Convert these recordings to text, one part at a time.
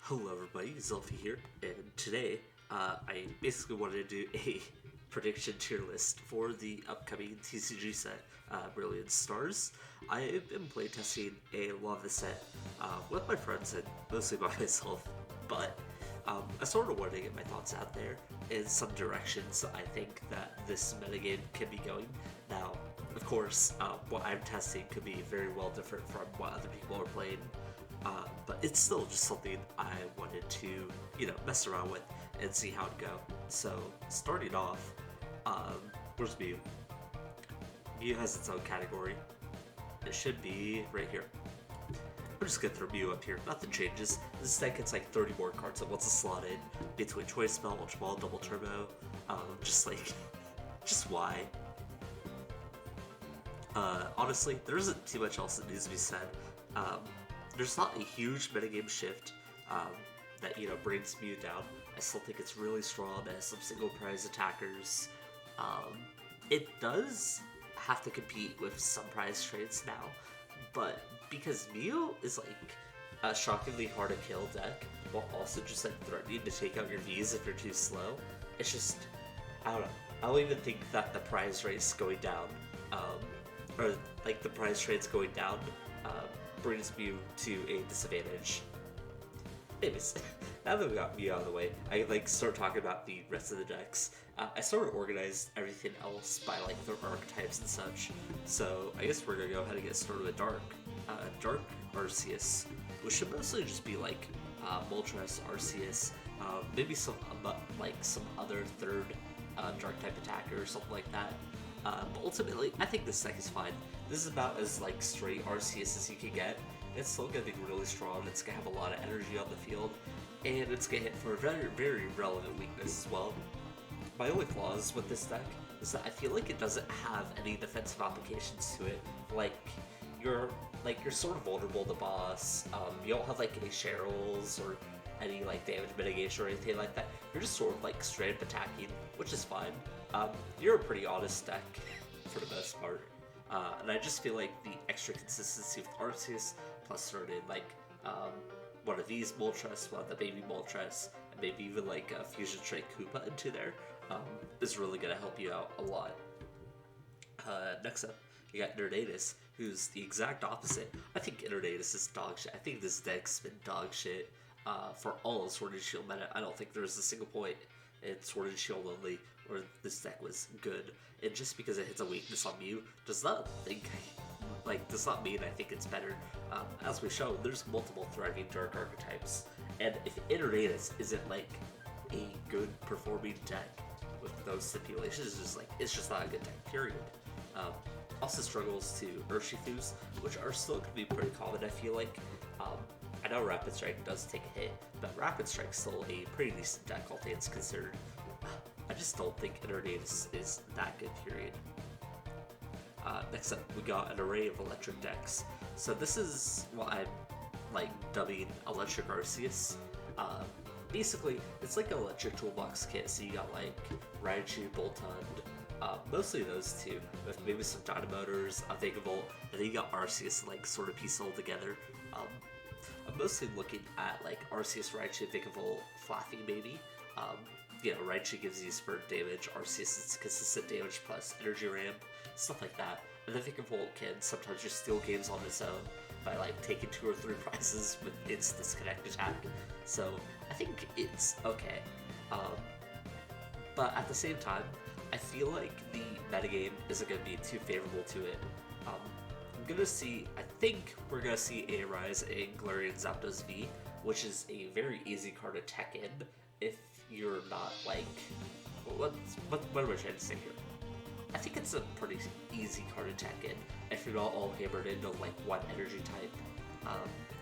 Hello everybody, Zelfie here, and today I basically wanted to do a prediction tier list for the upcoming TCG set, Brilliant Stars. I've been playtesting a lot of the set with my friends and mostly by myself, but I sort of wanted to get my thoughts out there in some directions I think that this metagame can be going. Now, of course, what I'm testing could be very well different from what other people are playing. But it's still just something I wanted to, mess around with and see how it go. So, starting off, where's Mew? Mew has its own category. It should be right here. I'm just gonna throw Mew up here. Nothing changes. This deck gets like 30 more cards that wants to slot in between Choice Spell, Ultra Ball, Double Turbo. Just why? Honestly, there isn't too much else that needs to be said. There's not a huge metagame shift that brings Mew down. I still think it's really strong as some single prize attackers. It does have to compete with some prize trades now, but because Mew is like a shockingly hard to kill deck, while also just like threatening to take out your Vs if you're too slow, it's just I don't know. I don't even think that the prize race going down, or like the prize trades going down, brings Mew to a disadvantage. Anyways, now that we got Mew out of the way, I can start talking about the rest of the decks. I sort of organized everything else by their archetypes and such. So I guess we're gonna go ahead and get started with Dark. Dark Arceus, which should mostly just be Moltres Arceus, maybe some other third Dark type attacker or something like that. But ultimately, I think this deck is fine. This is about as straight Arceus as you can get. It's still gonna be really strong. It's gonna have a lot of energy on the field, and it's gonna hit for a very, very relevant weakness as well. My only flaws with this deck is that I feel like it doesn't have any defensive applications to it. You're sort of vulnerable to boss. You don't have any Cheryls or any damage mitigation or anything like that. You're just sort of straight up attacking, which is fine. You're a pretty honest deck for the most part. And I just feel like the extra consistency with Arceus plus thrown in one of these Moltres, one of the baby Moltres, and maybe even a Fusion Strike Koopa into there is really gonna help you out a lot. Next up, you got Nerdatus, who's the exact opposite. I think Nerdatus is dog shit. I think this deck's been dog shit for all of Sword and Shield meta. I don't think there's a single point in Sword and Shield only where this deck was good. And just because it hits a weakness on Mew does not mean I think it's better. As we show, there's multiple thriving Dark archetypes, and if Nerdatus isn't a good performing deck with those stipulations, it's just not a good deck. Period. Also struggles to Urshifus, which are still going to be pretty common, I feel like. I know Rapid Strike does take a hit, but Rapid Strike's still a pretty decent deck, all things considered. I just don't think Nerdatus is that good, period. Next up, we got an array of electric decks. So this is what I'm dubbing Electric Arceus. Basically, it's like an electric toolbox kit, so you got Raichu, Boltund, mostly those two, with maybe some Dynamotors, a Vigavolt, and then you got Arceus sort of pieced all together. I'm mostly looking at Arceus, Raichu, Vigavolt, Flaffy maybe. Raichu gives you spurt damage, Arceus is consistent damage plus energy ramp, stuff like that. And then Vigavolt can sometimes just steal games on its own by taking 2 or 3 prizes with its disconnect attack. So I think it's okay. But at the same time, I feel like the metagame isn't going to be too favorable to it. I think we're gonna see a rise in Galarian Zapdos V, which is a very easy card to tech in if you're not what am I trying to say here? I think it's a pretty easy card to tech in if you're not all hammered into one energy type.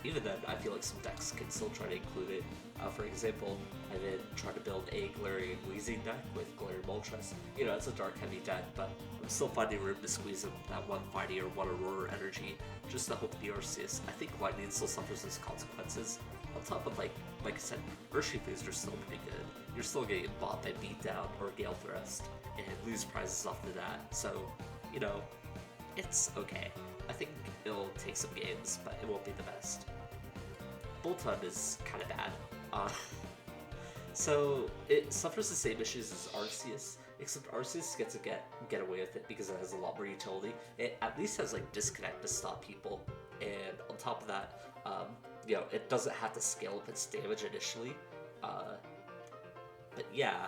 Even then, I feel like some decks can still try to include it. For example, I've been trying to build a Galarian Weezing deck with Galarian Moltres. It's a dark heavy deck, but I'm still finding room to squeeze in that one Fighting or one Aurora energy just to hope the Arceus. I think Lightning still suffers its consequences. On top of, like I said, Urshifus are still pretty good. You're still getting bought by Beatdown or Gale Thrust and lose prizes off of that. So, it's okay. I think it'll take some games, but it won't be the best. Bolton is kind of bad. Uh, so it suffers the same issues as Arceus, except Arceus gets to get away with it because it has a lot more utility. It at least has like disconnect to stop people, and on top of that, it doesn't have to scale up its damage initially. But yeah,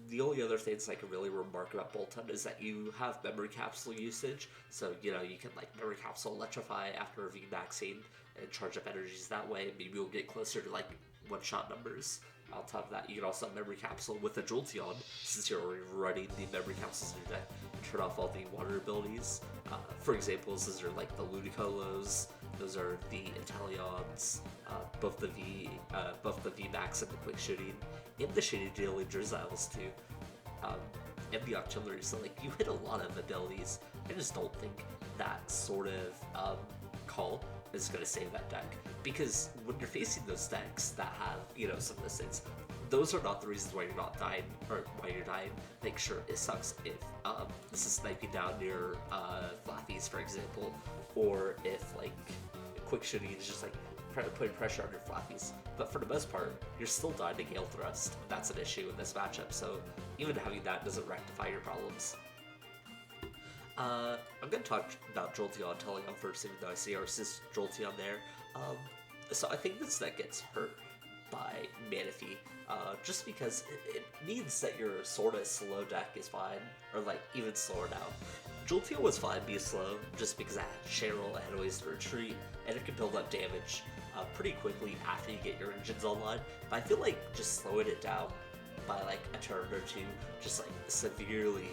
the only other things I can really remark about Bolton is that you have memory capsule usage, so you can like memory capsule electrify after a VMAXing and charge up energies that way. Maybe you'll get closer to like one-shot numbers. On top of that, you can also have memory capsule with a Jolteon, since you're already running the memory capsules in your deck, and turn off all the water abilities. For examples, those are like the Ludicolo's, those are the Inteleons, both the VMAX and the Quick Shooting, and the Shady Daily Drizziles too, and the Octillery. So like you hit a lot of abilities. I just don't think that sort of call is going to save that deck, because when you're facing those decks that have some of those things, those are not the reasons why you're not dying or why you're dying. Like sure, it sucks if this is sniping down your Flaffies, for example, or if like Quick Shooting is just like putting pressure on your Flaffies, but for the most part, you're still dying to Gale Thrust, and that's an issue in this matchup, so even having that doesn't rectify your problems. I'm going to talk about Jolteon Teleon first, even though I see our sis Jolteon there. So I think this deck gets hurt by Manaphy, just because it means that your sort of slow deck is fine, or like even slower now. Jolteon was fine being slow, just because it had Cheryl, it had ways to retreat, and it can build up damage pretty quickly after you get your engines online, but I feel like just slowing it down by like a turn or two just like severely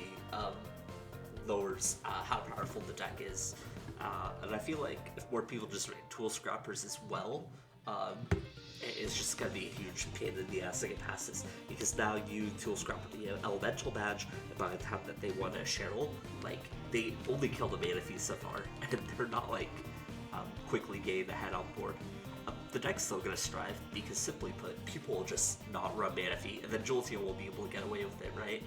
lowers how powerful the deck is, and I feel like if more people just ran Tool Scrappers as well, it's just gonna be a huge pain in the ass to get past this, because now you Tool Scrapper the Elemental badge, and by the time that they want a Cheryl, like they only kill the Manaphy so far, and they're not like quickly getting ahead on board. The deck's still gonna strive, because simply put, people will just not run Manaphy, and then Jolteon will be able to get away with it, right?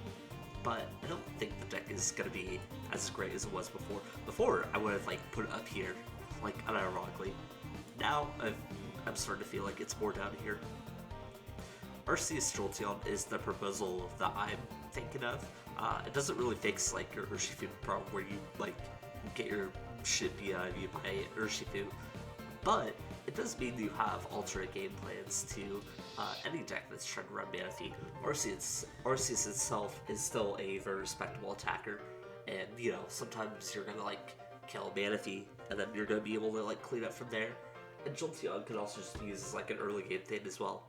But I don't think the deck is going to be as great as it was before. Before, I would have like put it up here, like unironically. Now, I'm starting to feel like it's more down here. Arceus Jolteon is the proposal that I'm thinking of. It doesn't really fix like your Urshifu problem where you like get your shit beat out of you by Urshifu, but it does mean you have alternate game plans to any deck that's trying to run Manaphy. Arceus itself is still a very respectable attacker, and sometimes you're gonna like kill Manaphy, and then you're gonna be able to like clean up from there. And Jolteon could also just be used as like an early game thing as well.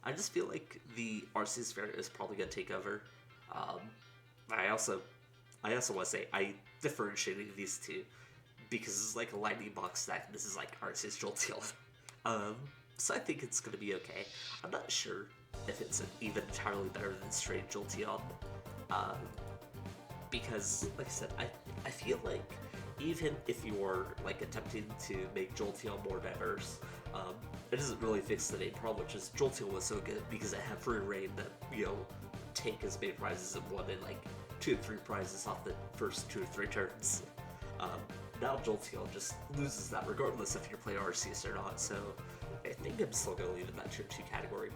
I just feel like the Arceus variant is probably gonna take over. I also want to say I differentiated these two, because this is like a lightning box deck, and this is like Arceus Jolteon. So I think it's gonna be okay. I'm not sure if it's even entirely better than straight Jolteon, because, like I said, I feel like even if you're like attempting to make Jolteon more diverse, it doesn't really fix the main problem, which is Jolteon was so good because it had free reign that take as many prizes and won in like 2 to 3 prizes off the first 2 or 3 turns. Now Jolteon just loses that regardless if you're playing Arceus or not, so I think I'm still going to leave it in that tier 2 category.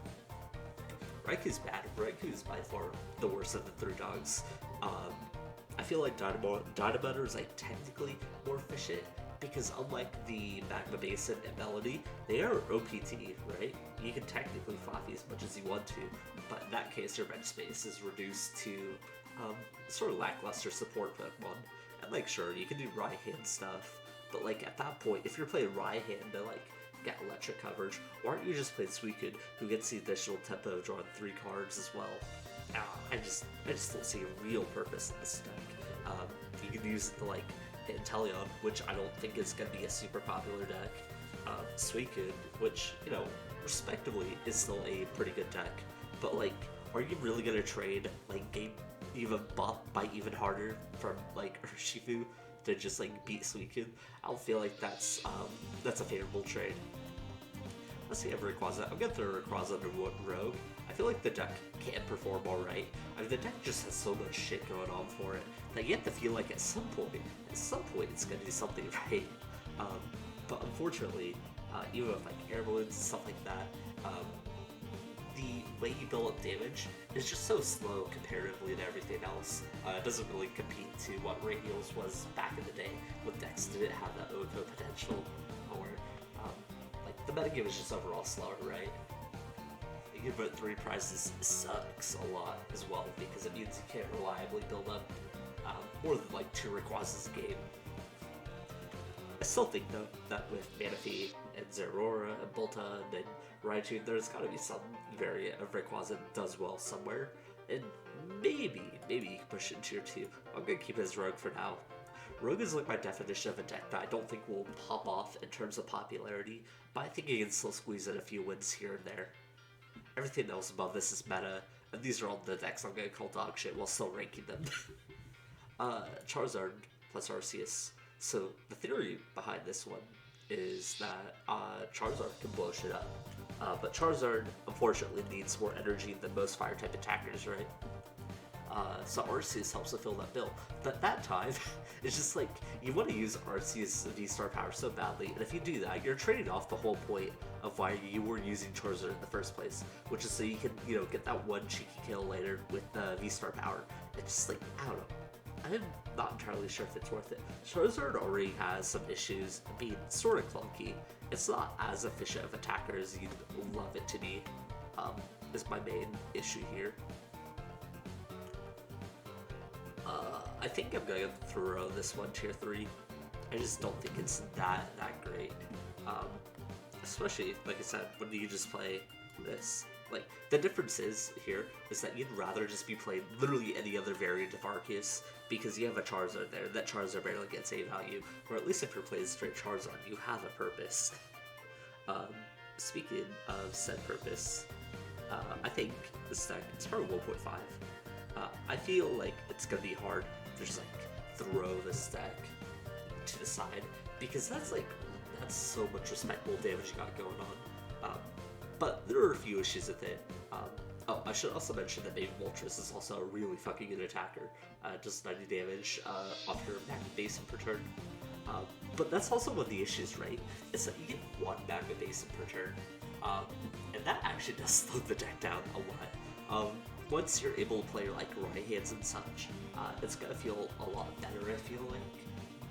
Raikou's bad. Raikou's by far the worst of the 3 dogs. I feel like Dynamotor is like technically more efficient, because unlike the Magma Basin and Melody, they are OPT, right? You can technically Fluffy as much as you want to, but in that case your bench space is reduced to sort of lackluster support Pokemon. And like sure, you can do Raihan stuff, but like at that point, if you're playing Raihan to like get electric coverage, why aren't you just playing Suicune, who gets the additional tempo of drawing 3 cards as well? I just don't see a real purpose in this deck. You can use it to like hit Inteleon, which I don't think is going to be a super popular deck. Suicune, which, respectively is still a pretty good deck. But like, are you really going to trade like game even bite even harder from like Urshifu to just like beat Suicune? I don't feel like that's a favorable trade. Let's see, I have Rayquaza. I'm gonna throw Rayquaza under Rogue. I feel like the deck can perform alright. I mean, the deck just has so much shit going on for it that you have to feel like at some point it's gonna do something right. But unfortunately, even with like air balloons and stuff like that. The way you build up damage is just so slow comparatively to everything else. It doesn't really compete to what Radials was back in the day when decks didn't have that OVO potential, or like the metagame is just overall slower, right? You put 3 prizes sucks a lot as well because it means you can't reliably build up more than like 2 Rayquazas a game. I still think though that with Manaphy and Zeraora and Bolta and Raichu, there's gotta be some variant of Rayquaza that does well somewhere, and maybe you can push it in tier 2. I'm gonna keep it as Rogue for now. Rogue is like my definition of a deck that I don't think will pop off in terms of popularity, but I think you can still squeeze in a few wins here and there. Everything else above this is meta, and these are all the decks I'm gonna call dog shit while still ranking them. Charizard plus Arceus. So the theory behind this one is that Charizard can blow shit up, but Charizard unfortunately needs more energy than most fire type attackers, right? So Arceus helps to fill that bill. But at that time, it's just like, you want to use Arceus V-Star power so badly, and if you do that, you're trading off the whole point of why you were using Charizard in the first place, which is so you can, get that one cheeky kill later with the V-Star power. It's just like, I don't know. I'm not entirely sure if it's worth it. Charizard already has some issues being sort of clunky. It's not as efficient of attacker as you'd love it to be, is my main issue here. I think I'm going to throw this one tier 3. I just don't think it's that great. Especially, like I said, when you just play this. Like, the difference is that you'd rather just be playing literally any other variant of Arceus because you have a Charizard there. That Charizard barely gets A value, or at least if you're playing straight Charizard, you have a purpose. Speaking of said purpose, I think this deck is probably 1.5. I feel like it's gonna be hard to just like throw this deck to the side because that's so much respectable damage you got going on. But there are a few issues with it. Oh, I should also mention that maybe Moltres is also a really fucking good attacker. Does 90 damage off your Magma Basin per turn. But that's also one of the issues, right? Is that you get 1 Magma Basin per turn. And that actually does slow the deck down a lot. Once you're able to play like right hands and such, it's gonna feel a lot better, I feel like.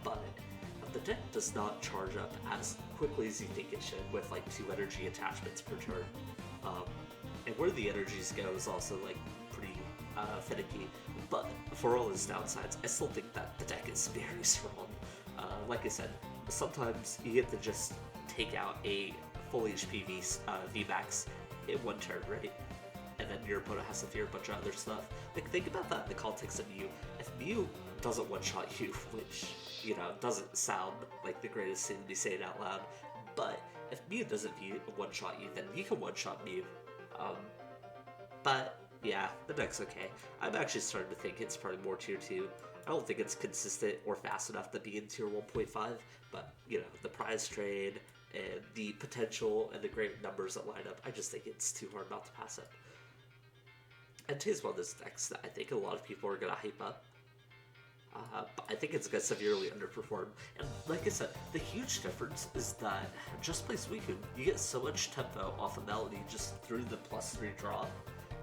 But the deck does not charge up as quickly as you think it should with like 2 energy attachments per turn. And where the energies go is also like pretty finicky. But for all its downsides, I still think that the deck is very strong. Like I said, sometimes you get to just take out a full HP VMAX in 1 turn, right? And then your opponent has to fear a bunch of other stuff. Like, think about that in the context of Mew. If Mew doesn't one-shot you, which, doesn't sound like the greatest thing to be saying out loud, but if Mew doesn't one-shot you, then you can one-shot Mew. But, yeah, the deck's okay. I'm actually starting to think it's probably more tier 2. I don't think it's consistent or fast enough to be in tier 1.5, but, the prize trade and the potential and the great numbers that line up, I just think it's too hard not to pass up. Entei's one of those decks that I think a lot of people are going to hype up. But I think it's going to severely underperform. And like I said, the huge difference is that just play Suicune, you get so much tempo off of Melody just through the +3 draw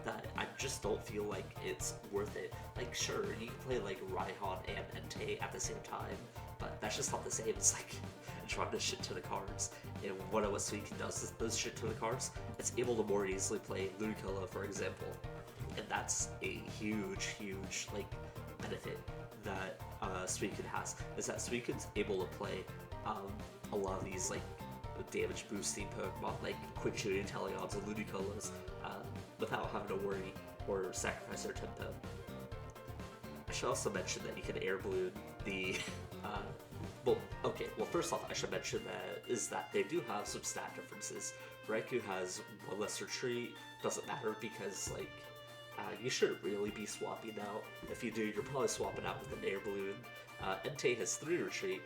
that I just don't feel like it's worth it. Like, sure, you can play like Raihan and Entei at the same time, but that's just not the same. It's like drawing the shit to the cards. And what Suicune does is those shit to the cards, it's able to more easily play Ludicolo, for example. And that's a huge, like, benefit that Suicune has, is that Suicune's able to play a lot of these, like, damage boosting Pokemon, like quick shooting Teleons and Ludicolos, without having to worry or sacrifice their tempo. I should also mention that you can air balloon the, first off, I should mention that they do have some stat differences. Raikou has 1 less retreat, doesn't matter because, like, you shouldn't really be swapping out. If you do, you're probably swapping out with an air balloon. Entei has 3 retreat,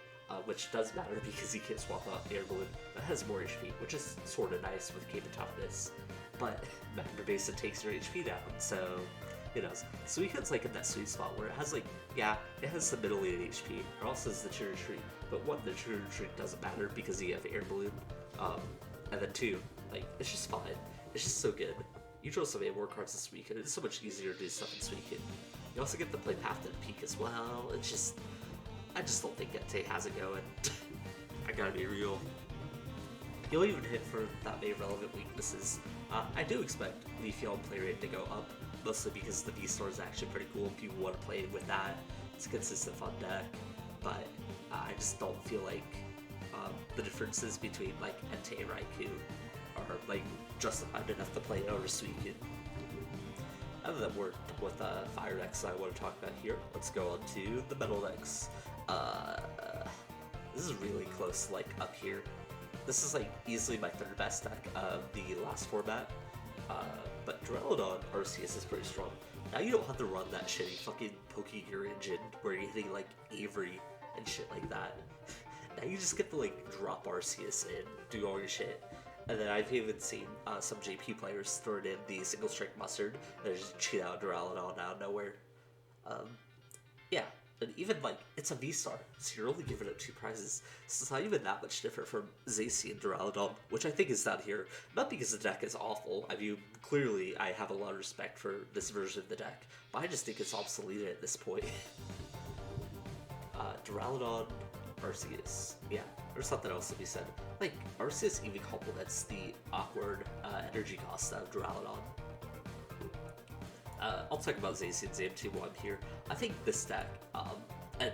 which does matter because you can't swap out air balloon. That has more HP, which is sort of nice with Cape of Toughness. But Magma Basin takes your HP down, so, Suicune's like in that sweet spot where it has like, it has some middle-aged HP, it also has the true retreat, but the true retreat doesn't matter because you have air balloon. And then 2, like, it's just fine. It's just so good. You draw so many more cards this weekend. It's so much easier to do stuff this weekend. You also get to play Path to the Peak as well. It's just, I just don't think Entei has it going. I gotta be real. He'll even hit for that many relevant weaknesses. I do expect Leafeon play rate to go up, mostly because the V-Star is actually pretty cool if you want to play with that. It's a consistent fun deck, but I just don't feel like the differences between like Entei and Raikou are like justified enough to play over Suicune. Other than we're done with fire decks I want to talk about here, let's go on to the metal decks. This is really close, like up here. This is like easily my third best deck of the last format. But Duraludon Arceus is pretty strong. Now you don't have to run that shitty fucking Pokegear engine where you're hitting like Avery and shit like that. Now you just get to like drop Arceus in, do all your shit. And then I've even seen some JP players throw it in the single strike mustard and just cheat out Duraludon out of nowhere. Yeah, and even like it's a V-Star, so you're only giving it 2 prizes. So it's not even that much different from Zacian and Duraludon, which I think is down here. Not because the deck is awful. I mean, clearly I have a lot of respect for this version of the deck, but I just think it's obsolete at this point. Duraludon Arceus. Yeah, there's something else to be said. Like, Arceus even complements the awkward energy cost of Duraludon. I'll talk about Zacian Zam2 while I'm here. I think this deck, and,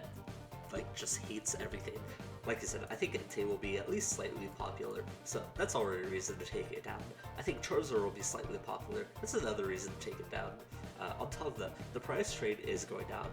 like, just hates everything. Like I said, I think Entei will be at least slightly popular, so that's already a reason to take it down. I think Charizard will be slightly popular. That's another reason to take it down. On top of that, the price trade is going down.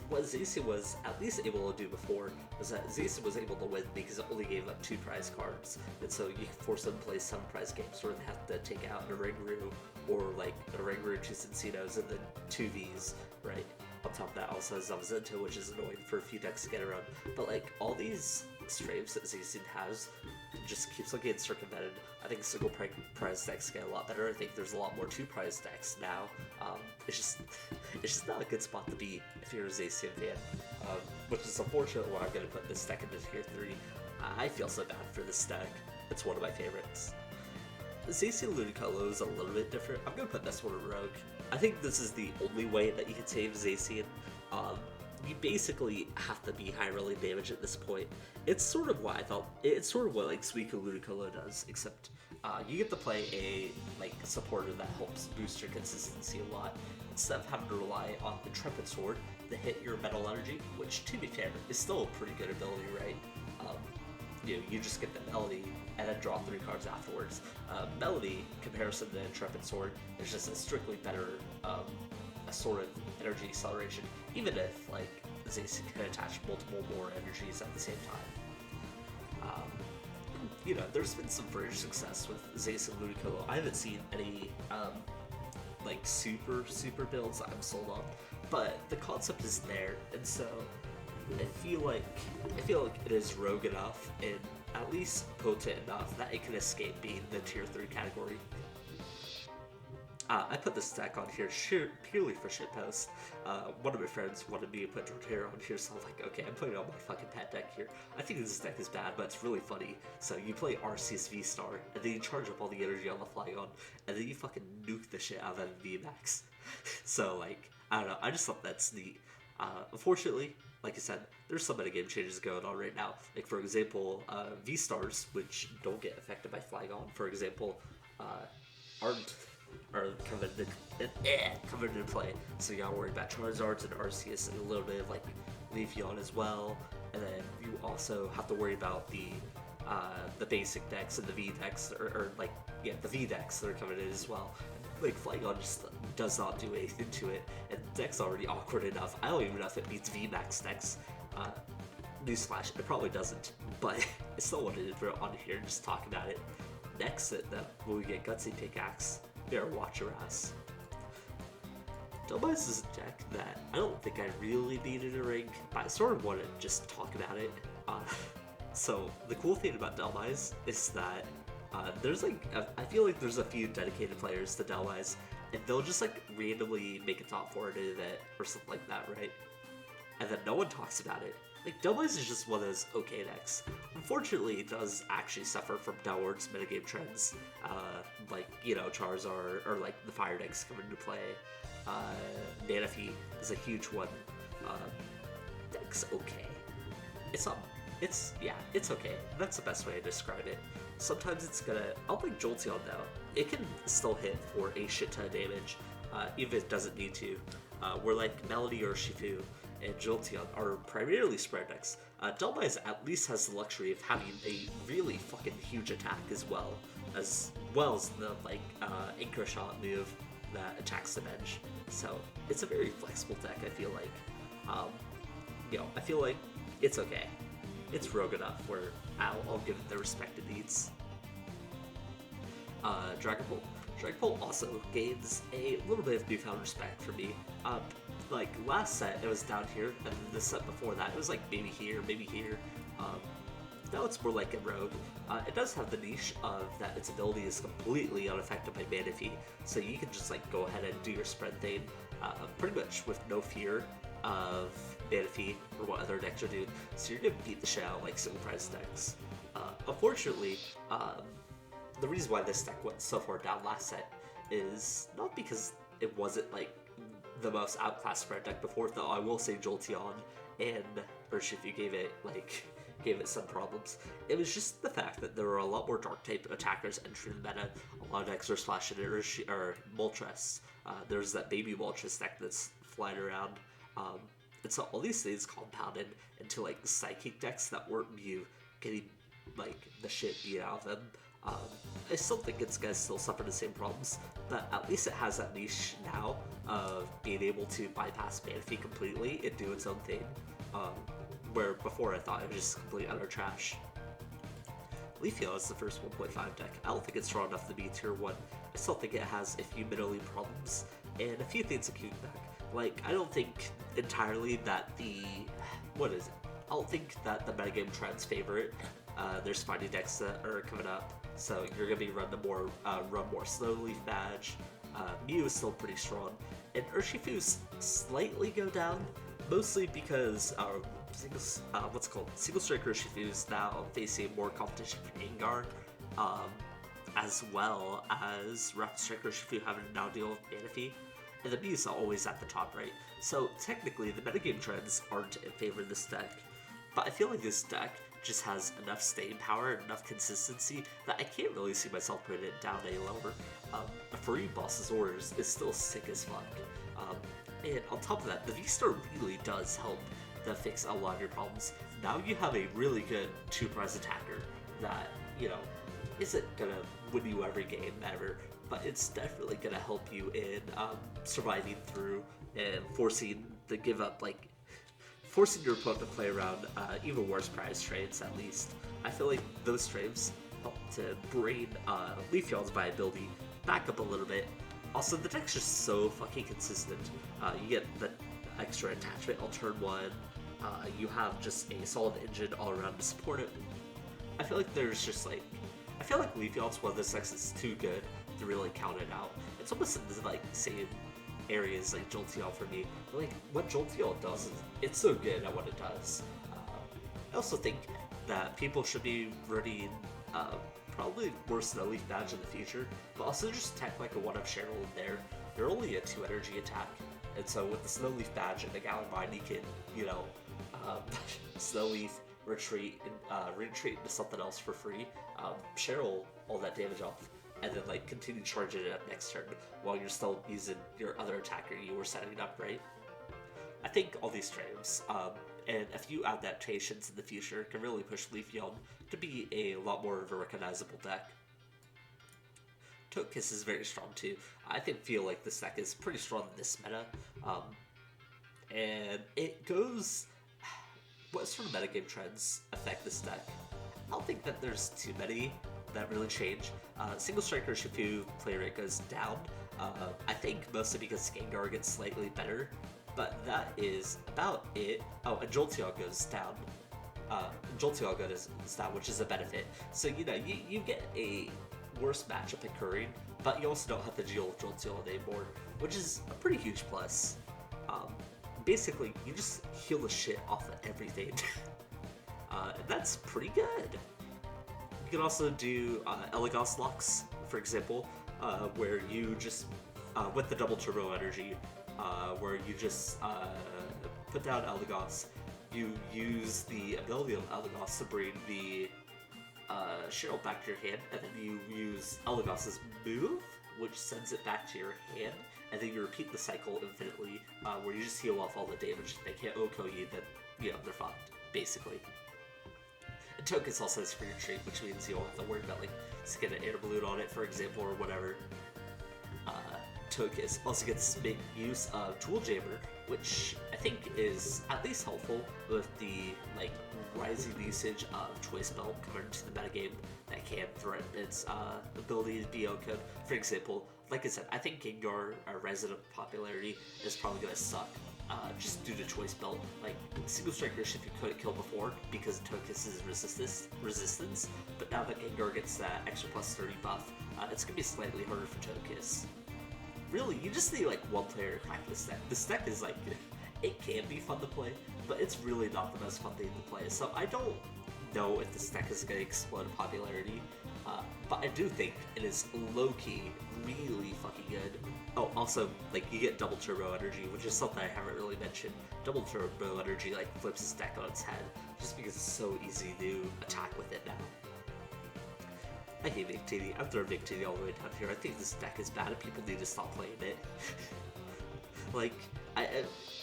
What Zacian was at least able to do before was that Zacian was able to win because it only gave up 2 prize cards, and so you can force them to play some prize games where they have to take out a Ringru or like a Ringru, 2 Cinccino's, and then 2 V's, right? On top of that, also has Zamazenta, which is annoying for a few decks to get around. But like all these strafes that Zacian has just keeps on getting circumvented. I think single prize decks get a lot better. I think there's a lot more 2 prize decks now. It's just not a good spot to be if you're a Zacian fan, which is unfortunate why I'm going to put this deck into tier 3. I feel so bad for this deck. It's one of my favorites. Zacian Ludicolo is a little bit different. I'm going to put this one in Rogue. I think this is the only way that you can save Zacian. You basically have to be high rolling damage at this point. It's sort of what I thought. It's sort of what like Suicune Ludicolo does, except you get to play a like supporter that helps boost your consistency a lot instead of having to rely on the Intrepid Sword to hit your metal energy, which to be fair is still a pretty good ability, right? You know, you just get the Melody and then draw 3 cards afterwards. Melody, comparison to Intrepid Sword, is just a strictly better a sort of energy acceleration, even if like Zacian can attach multiple more energies at the same time. You know, there's been some fringe success with Zacian Ludicolo. I haven't seen any like super builds I'm sold on, but the concept is there, and so I feel like it is rogue enough and at least potent enough that it can escape being the tier 3 category. I put this deck on here purely for shitpost. One of my friends wanted me to put Torterra on here, so I'm like, okay, I'm putting on my fucking pet deck here. I think this deck is bad, but it's really funny. So you play Arceus V-Star, and then you charge up all the energy on the Flygon, and then you fucking nuke the shit out of that VMAX. So, like, I don't know, I just thought that's neat. Unfortunately, like I said, there's some metagame changes going on right now. Like, for example, V-Stars, which don't get affected by Flygon, for example, are coming into play. So you gotta worry about Charizards and Arceus and a little bit of like Leafeon as well. And then you also have to worry about the basic decks and the V decks, or like, yeah, the V decks that are coming in as well. Like, Flygon just does not do anything to it, and the deck's already awkward enough. I don't even know if it beats VMAX decks. Newsflash, it probably doesn't, but I still wanted to throw it on here and just talk about it. Next, when we get Gutsy Pickaxe, you better watch your ass. Delmise is a deck that I don't think I really needed a ring, but I sort of want to just talk about it. So the cool thing about Delmise is that there's like, I feel like there's a few dedicated players to Delmise, and they'll just like randomly make a top 4 into that or something like that, right? And then no one talks about it. Like, Doughboys is just one of those okay decks. Unfortunately, it does actually suffer from downwards metagame trends, like, you know, Charizard, or like the fire decks coming into play. Azelfie is a huge one. Deck's okay. It's not, yeah, it's okay. That's the best way to describe it. Sometimes it's gonna, unlike Jolteon though, it can still hit for a shit ton of damage, even if it doesn't need to. Where like Melody or Shifu and Jolteon are primarily spread decks. Delmize at least has the luxury of having a really fucking huge attack as well as the like anchor shot move that attacks the bench. So it's a very flexible deck. I feel like, you know, I feel like it's okay. It's rogue enough where I'll give it the respect it needs. Dragapult also gains a little bit of newfound respect for me. Like last set it was down here, and then the set before that it was like maybe here, maybe here. Now it's more like a rogue. It does have the niche of that its ability is completely unaffected by Manaphy, so you can just like go ahead and do your spread thing pretty much with no fear of Manaphy or what other decks are doing. So you're gonna beat the shit out like single prize decks. Unfortunately, the reason why this deck went so far down last set is not because it wasn't like the most outclassed spread deck before, though I will say Jolteon and Urshifu gave it some problems. It was just the fact that there were a lot more dark type attackers entering the meta. A lot of decks were splashing at or Moltres. There's that baby Moltres deck that's flying around. And so all these things compounded into like psychic decks that weren't Mew getting like the shit beat out of them. I still think it's gonna still suffer the same problems, but at least it has that niche now of being able to bypass Manaphy completely and do its own thing, where before I thought it was just complete utter trash. Leafeon is the first 1.5 deck. I don't think it's strong enough to be tier 1. I still think it has a few middle problems and a few things to keep back. Like, I don't think entirely that I don't think that the metagame trends favor it. There's fighting decks that are coming up, so you're gonna be run more slowly badge. Mew is still pretty strong, and Urshifu's slightly go down, mostly because single strike Urshifu is now facing more competition from Gengar, as well as Rapid Strike Urshifu having to now deal with Manaphy, and the Mew's always at the top right. So technically, the metagame trends aren't in favor of this deck, but I feel like this deck just has enough staying power and enough consistency that I can't really see myself putting it down any lower. A free Boss's Orders is still sick as fuck. And on top of that, the V-Star really does help to fix a lot of your problems. Now you have a really good two-prize attacker that, you know, isn't gonna win you every game ever, but it's definitely gonna help you in surviving through and forcing your opponent to play around even worse prize trades, at least. I feel like those trades help to bring Leafeon's viability back up a little bit. Also, the deck's just so fucking consistent. You get the extra attachment on turn 1, you have just a solid engine all around to support it. I feel like Leafeon's one of those decks that's too good to really count it out. It's almost in the like same areas like Jolteon for me. But, like, what Jolteon does is it's so good at what it does. I also think that people should be running probably more Snowleaf Badge in the future, but also just attack like a 1-up Cheryl in there. They're only a 2 energy attack, and so with the Snowleaf Badge and the Gallimine, you can, you know, Snowleaf, retreat into something else for free, Cheryl all that damage off, and then like continue charging it up next turn while you're still using your other attacker you were setting up, right? I think all these trades and a few adaptations in the future can really push Leafeon to be a lot more of a recognizable deck. Togekiss is very strong too. I feel like this deck is pretty strong in this meta, and it goes. What sort of metagame trends affect this deck? I don't think that there's too many that really change. Single Striker Shifu play rate goes down, I think mostly because Gengar gets slightly better, but that is about it. Oh, and Jolteon goes down. Jolteon goes down, which is a benefit. So, you know, you get a worse matchup occurring, but you also don't have to deal with Jolteon anymore, which is a pretty huge plus. basically, you just heal the shit off of everything. And that's pretty good. You can also do Elagos locks, for example, where you just, with the double turbo energy, where you just put down Elagos, you use the ability of Elagos to bring the Cheryl back to your hand, and then you use Elagos' move, which sends it back to your hand, and then you repeat the cycle infinitely, where you just heal off all the damage. They can't OHKO you, then, you know, they're fucked, basically. And Tokus also has free retreat, which means you don't have to worry about, like, skin an air balloon on it, for example, or whatever. Tokus also gets to make use of Tool Jammer, which I think is at least helpful with the, like, rising usage of Choice Belt coming into the metagame that can threaten its ability to be OHKO'd. For example, like I said, I think Gengar, Resident popularity, is probably going to suck just due to Choice Belt. Like, Single Striker Shift you couldn't kill before because Tokus' resistance, but now that Gengar gets that extra plus 30 buff, it's going to be slightly harder for Tokus. Really, you just need, like, one player to crack this deck. This deck is, like, it can be fun to play, but it's really not the most fun thing to play. So I don't know if this deck is going to explode in popularity, but I do think it is low-key really fucking good. Oh, also, like, you get double turbo energy, which is something I haven't really mentioned. Double turbo energy, like, flips this deck on its head, just because it's so easy to attack with it now. I hate Victini. I'm throwing Victini all the way down here. I think this deck is bad and people need to stop playing it. Like,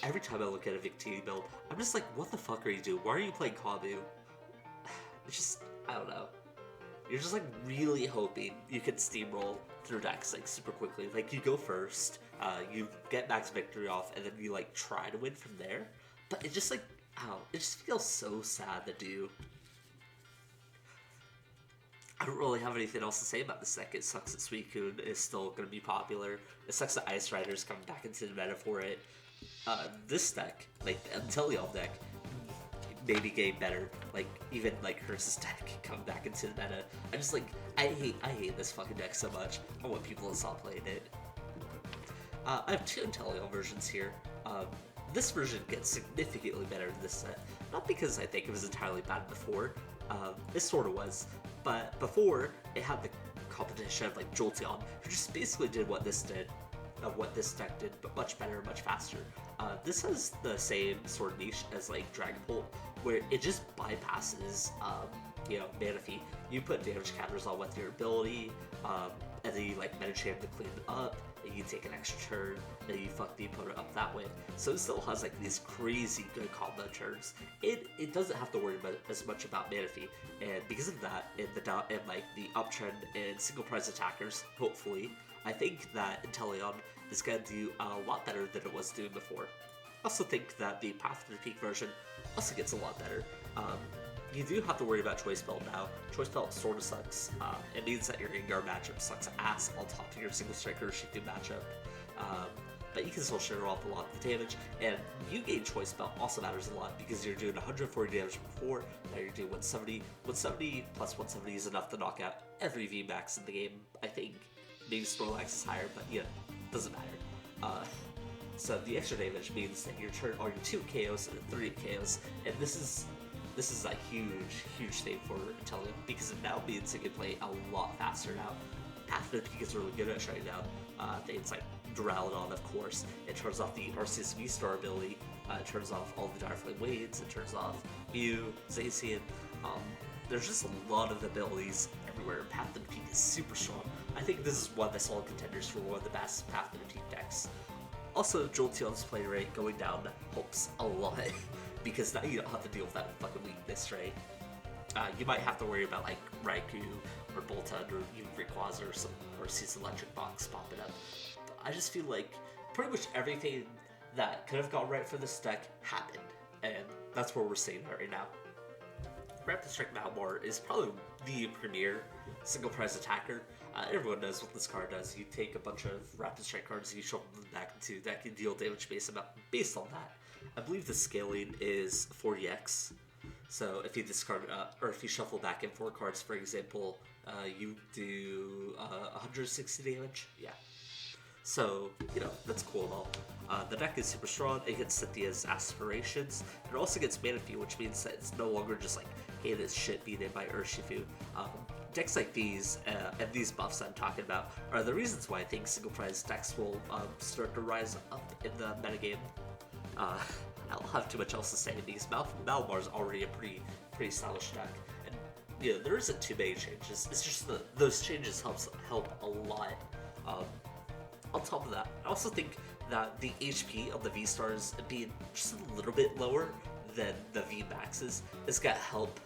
every time I look at a Victini build, I'm just like, what the fuck are you doing? Why are you playing Kabu? It's just, I don't know. You're just, like, really hoping you can steamroll through decks, like, super quickly. Like, you go first, you get max victory off, and then you, like, try to win from there. But it just, like, ow, it just feels so sad to do. I don't really have anything else to say about this deck. It sucks that Suicune is still going to be popular. It sucks that Ice Rider's coming back into the meta for it. This deck, like the Inteleon deck, maybe getting better. Like, even like Hearse's deck coming back into the meta. I just, like, I hate this fucking deck so much. I want people to stop playing it. I have two Inteleon versions here. This version gets significantly better in this set. Not because I think it was entirely bad before. It sort of was. But before, it had the competition of, like, Jolteon, who just basically did what this did, what this deck did, but much better, much faster. This has the same sort of niche as, like, Dragapult, where it just bypasses, you know, Manaphy. You put damage counters on with your ability, and then you, like, Metacham to clean it up, and you take an extra turn, and you fuck the opponent up that way. So it still has, like, these crazy good combo turns. It doesn't have to worry about as much about Manaphy, and because of that, and like the uptrend in single prize attackers, hopefully, I think that Inteleon is gonna do a lot better than it was doing before. I also think that the Path to the Peak version also gets a lot better. You do have to worry about Choice Belt now. Choice Belt sort of sucks. It means that your Gengar matchup sucks ass on top of your single striker Shifu matchup. But you can still share off a lot of the damage, and you gain Choice Belt also matters a lot because you're doing 140 damage before, now you're doing 170. 170 plus 170 is enough to knock out every VMAX in the game, I think. Maybe Snorlax is higher, but you know, doesn't matter. So the extra damage means that your turn are your 2 KOs and 3 KOs, and this is a huge thing for Inteleon because it now means it can play a lot faster now. Path to the Peak is really good at shutting down things like Duraludon, of course. It turns off the Arceus V-Star ability, it turns off all the Direflame Wades, it turns off Mew, Zacian. There's just a lot of abilities everywhere. Path to the Peak is super strong. I think this is one of the solid contenders for one of the best Path to the Peak decks. Also, Jolteon's play rate going down helps a lot, because now you don't have to deal with that fucking weakness, right? You might have to worry about, like, Raikou, or Boltund, or even Rayquaza, or Season Electric Box popping up. But I just feel like pretty much everything that could have gone right for this deck happened, and that's where we're seeing that right now. Rapid Strike Malmore is probably the premier single prize attacker. Everyone knows what this card does. You take a bunch of Rapid Strike cards and you shuffle them back into that can deal damage based on that. I believe the scaling is 40x. So if you discard, or if you shuffle back in 4 cards, for example, you do 160 damage. Yeah. So, that's cool and all. The deck is super strong. It gets Cynthia's Aspirations. It also gets Manaphy, which means that it's no longer just like, hey, this shit beat in by Urshifu. Decks like these, and these buffs I'm talking about, are the reasons why I think single prize decks will start to rise up in the metagame. I don't have too much else to say because Malabar's already a pretty stylish deck. And there isn't too many changes. It's just those changes help a lot. On top of that, I also think that the HP of the V-Stars being just a little bit lower than the V-Maxes is gonna help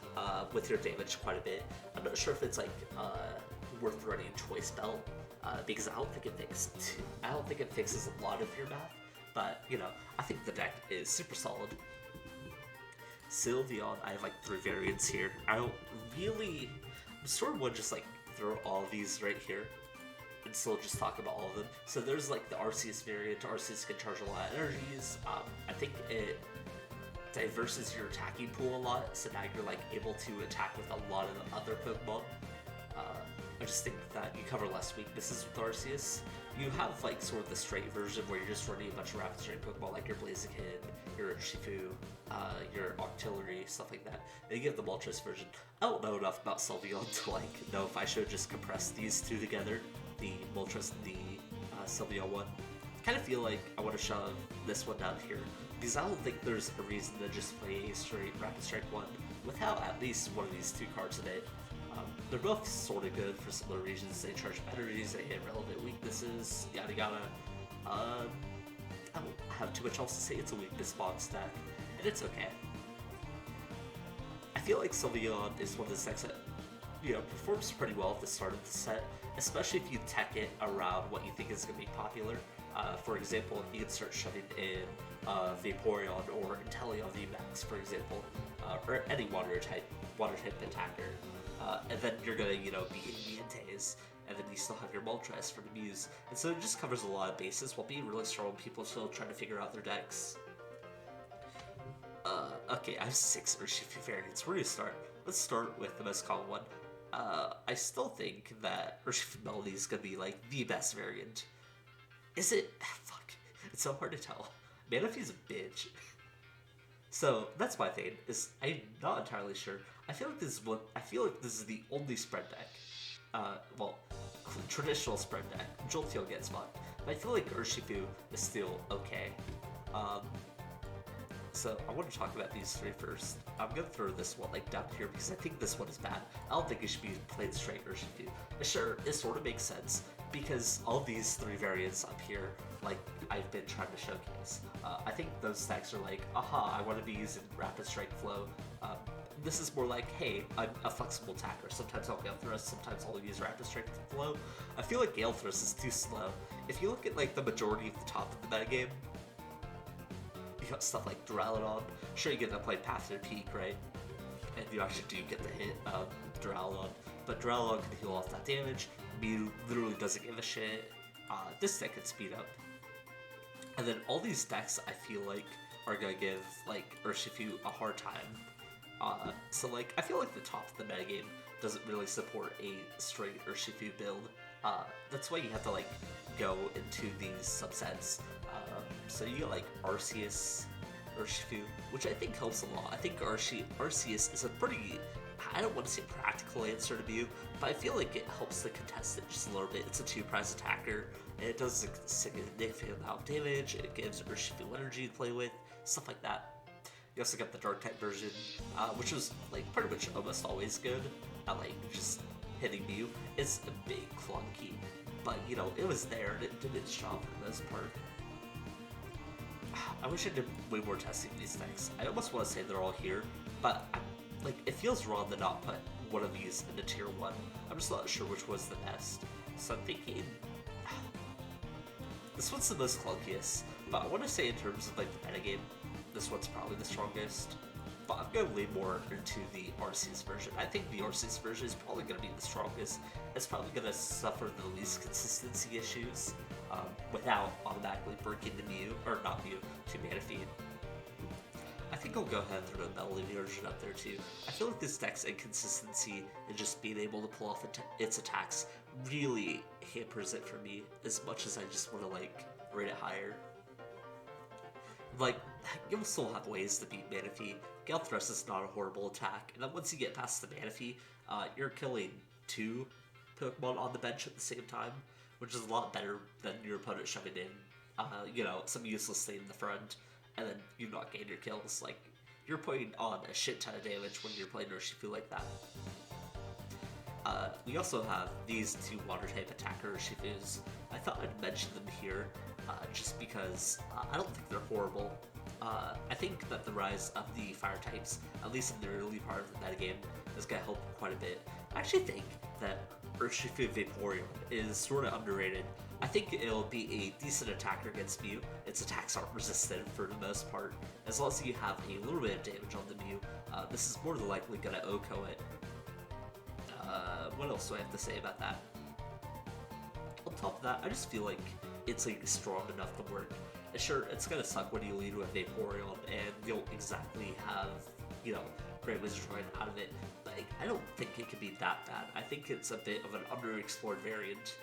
with your damage quite a bit. I'm not sure if it's like worth running Choice Belt because I don't think it fixes a lot of your math. But I think the deck is super solid. Sylveon, I have like 3 variants here. I'm sort of want to just like throw all of these right here and still just talk about all of them. So there's like the Arceus variant. Arceus can charge a lot of energies. I think it diverses your attacking pool a lot, so now you're like able to attack with a lot of the other Pokemon. I just think that you cover less weaknesses with Arceus. You have like sort of the straight version where you're just running a bunch of rapid straight Pokemon like your Blaziken, your Urshifu, your Octillery, stuff like that. And you get the Moltres version. I don't know enough about Sylveon to like know if I should just compress these two together, the Moltres and the Sylveon one. I kind of feel like I want to shove this one down here because I don't think there's a reason to just play a straight Rapid Strike one without at least one of these 2 cards in it. They're both sort of good for similar reasons. They charge batteries, they hit relevant weaknesses, yada yada. I don't have too much else to say. It's a weakness box deck, and it's okay. I feel like Sylveon is one of the decks that performs pretty well at the start of the set, especially if you tech it around what you think is going to be popular. For example, you can start shoving in Vaporeon or Inteleon VMAX, for example, or any water type attacker. And then you're gonna, be hitting Niantes, and then you still have your Moltres for the Muse. And so it just covers a lot of bases while being really strong when people are still trying to figure out their decks. Okay, I have 6 Urshifu variants. Where do you start? Let's start with the most common one. I still think that Urshifu Melody is gonna be like the best variant. Is it? Fuck. It's so hard to tell. Manaphy's a bitch. So that's my thing. I'm not entirely sure. I feel like this is the only spread deck. Traditional spread deck. Jolteon gets fucked, but I feel like Urshifu is still okay. So I want to talk about these 3 first. I'm gonna throw this one like down here because I think this one is bad. I don't think it should be played straight Urshifu. Sure, it sort of makes sense because all these 3 variants up here, like I've been trying to showcase. I think those stacks are like, aha, I want to be using Rapid Strike Flow. This is more like, hey, I'm a flexible attacker. Sometimes I'll Gale Thrust, sometimes I'll use Rapid Strike Flow. I feel like Gale Thrust is too slow. If you look at like the majority of the top of the metagame, you got stuff like Duraludon. Sure, you get to play Path to the Peak, right? And you actually do get to hit Duraludon. But Duraludon can heal off that damage. Mew literally doesn't give a shit. This deck can speed up. And then all these decks, I feel like, are gonna give like Urshifu a hard time. So like, I feel like the top of the metagame doesn't really support a straight Urshifu build. That's why you have to like go into these subsets. So you get like Arceus, Urshifu, which I think helps a lot. I think Arceus is a pretty, I don't want to say practical answer to Mew, but I feel like it helps the contestant just a little bit. It's a 2-prize attacker, and it does a significant amount of damage. It gives Urshifu energy to play with, stuff like that. You also got the Dark type version, which was like pretty much almost always good at like just hitting Mew. It's a bit clunky, but it was there and it did its job for the most part. I wish I did way more testing of these things. I almost want to say they're all here, but it feels wrong to not put one of these into tier 1. I'm just not sure which was the best. So I'm thinking, this one's the most clunkiest, but I want to say in terms of like the metagame, this one's probably the strongest. But I'm going to lean more into the Arceus version. I think the Arceus version is probably going to be the strongest. It's probably going to suffer the least consistency issues without automatically breaking the Mew, or not Mew, to Manaphy. I think I'll go ahead and throw the Melody version up there too. I feel like this deck's inconsistency and just being able to pull off its attacks really hampers it for me as much as I just want to like rate it higher. Like, you'll still have ways to beat Manaphy. Gale Thrust is not a horrible attack, and then once you get past the Manaphy, you're killing 2 Pokemon on the bench at the same time, which is a lot better than your opponent shoving in, some useless thing in the front, and then you not gain your kills. Like, you're putting on a shit ton of damage when you're playing Urshifu like that. We also have these 2 Water-type attacker Urshifus. I thought I'd mention them here, just because I don't think they're horrible. I think that the rise of the Fire types, at least in the early part of the metagame, is going to help quite a bit. I actually think that Urshifu Vaporeon is sort of underrated. I think it'll be a decent attacker against Mew. Its attacks aren't resistant for the most part. As long as you have a little bit of damage on the Mew, this is more than likely going to OHKO it. What else do I have to say about that? On top of that, I just feel like it's like strong enough to work. And sure, it's gonna suck when you lead with Vaporeon and you don't exactly have, Great Wizard Coin out of it, but I don't think it could be that bad. I think it's a bit of an underexplored variant.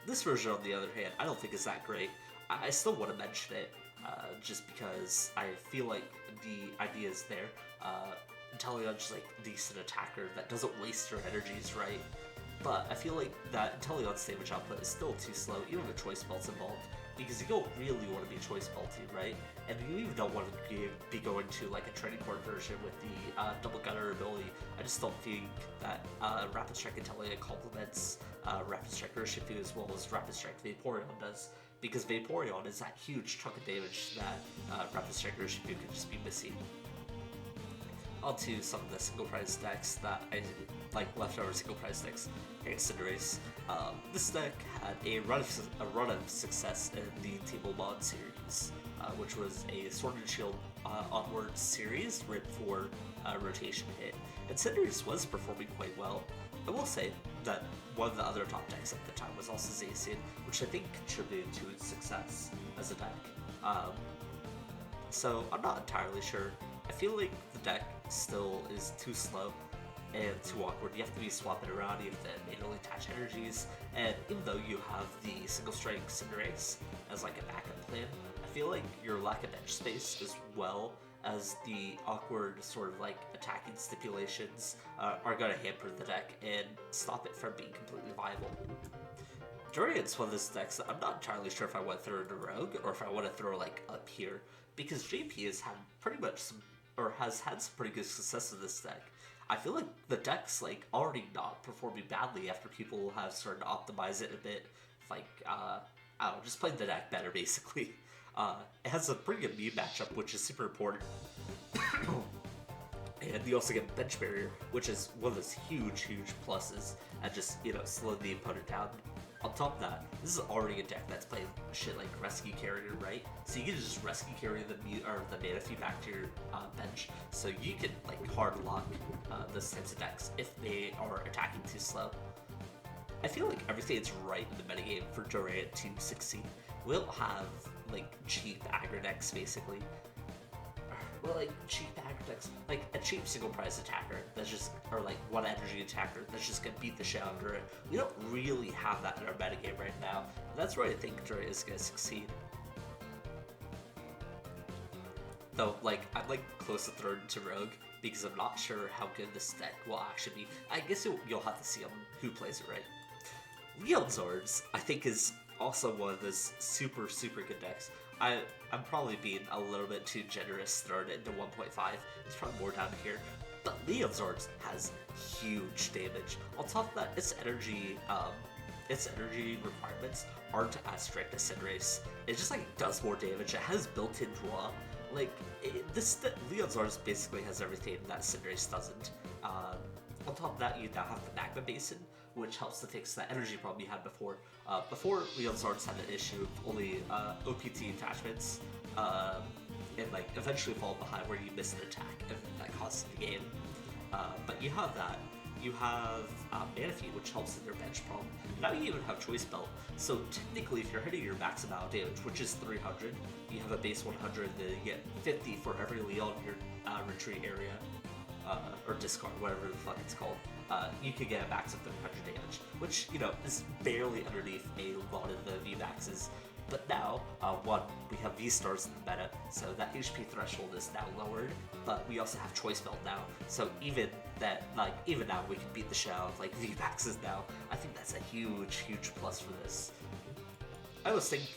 This version, on the other hand, I don't think is that great. I still want to mention it, just because I feel like the idea is there. Inteleon's like a decent attacker that doesn't waste your energies, right? But I feel like that Inteleon's damage output is still too slow, even with Choice Belts involved, because you don't really want to be Choice Belty, right? And you even don't want to be going to like a Training Court version with the Double Gunner ability. I just don't think that Rapid Strike Inteleon complements Rapid Strike Urshifu as well as Rapid Strike Vaporeon does, because Vaporeon is that huge chunk of damage that Rapid Strike Urshifu could just be missing. Onto some of the single prize decks that I like, leftover single prize decks against Cinderace. This deck had a run of success in the Table Mod series, which was a Sword and Shield onward series written for rotation hit, and Cinderace was performing quite well. I will say that one of the other top decks at the time was also Zacian, which I think contributed to its success as a deck. So I'm not entirely sure. I feel like the deck still is too slow and too awkward. You have to be swapping around, you have to manually attach energies, and even though you have the single strike Cinderace as like a backup plan, I feel like your lack of bench space as well as the awkward sort of like attacking stipulations are going to hamper the deck and stop it from being completely viable. Durant's one of those decks that I'm not entirely sure if I want to throw into Rogue or if I want to throw like up here, because JP has had pretty much has had some pretty good success in this deck. I feel like the deck's like already not performing badly after people have started to optimize it a bit. Like, I don't know, just playing the deck better basically. It has a pretty good Mew matchup, which is super important. And you also get bench barrier, which is one of those huge pluses at just, slowing the opponent down. On top of that, this is already a deck that's playing shit like Rescue Carrier, right? So you can just Rescue Carry the Manaphy back to your bench, so you can like hard lock those types of decks if they are attacking too slow. I feel like everything's right in the metagame for Durant to succeed. We'll have like cheap aggro decks basically. Well, like cheap aggro decks, like a cheap single prize attacker that's just, or like one energy attacker that's just gonna beat the shit out of Durant. We don't really have that in our metagame right now, and that's where I think Durant is gonna succeed. Though, like, I'm like close to third to Rogue because I'm not sure how good this deck will actually be. I guess you'll have to see on who plays it right. Leon Zords, I think, is also one of those super good decks. I'm probably being a little bit too generous throwing it into 1.5. It's probably more down here. But Leon Zords has huge damage. On top of that, its energy requirements aren't as strict as Cinderace. It just like does more damage. It has built-in draw. Like Leon Zords basically has everything that Cinderace doesn't. On top of that, you now have the Magma Basin, which helps to fix that energy problem you had before. Before, Leon Zords had an issue of only OPT attachments, and like eventually fall behind where you miss an attack, and that costs the game. But you have that. You have Manaphy, which helps in your bench problem. Now you even have Choice Belt. So technically, if you're hitting your max amount of damage, which is 300, you have a base 100, then you get 50 for every Leon in your retreat area. Or discard, whatever the fuck it's called. you could get a max of 300 damage, which, you know, is barely underneath a lot of the VMAXs. But now, one, we have V-Stars in the meta, so that HP threshold is now lowered, but we also have Choice Belt now, so even now we can beat the shit out of, like, VMAXs now. I think that's a huge, huge plus for this. I was thinking,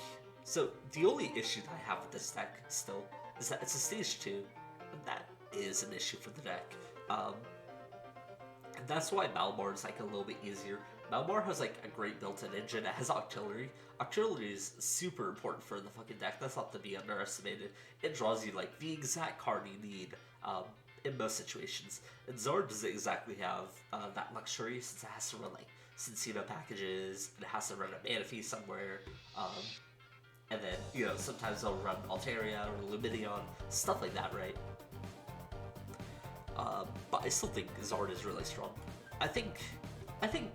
so the only issue that I have with this deck still is that it's a stage 2, and that is an issue for the deck. And that's why Malamar is like a little bit easier. Malamar has like a great built-in engine. It has Octillery. Octillery is super important for the fucking deck. That's not to be underestimated. It draws you like the exact card you need in most situations. And Zord doesn't exactly have that luxury since it has to run like Cincino packages, and it has to run a Manaphy somewhere. And then, you know, sometimes they'll run Altaria or Lumineon, stuff like that, right? But I still think Zard is really strong. I think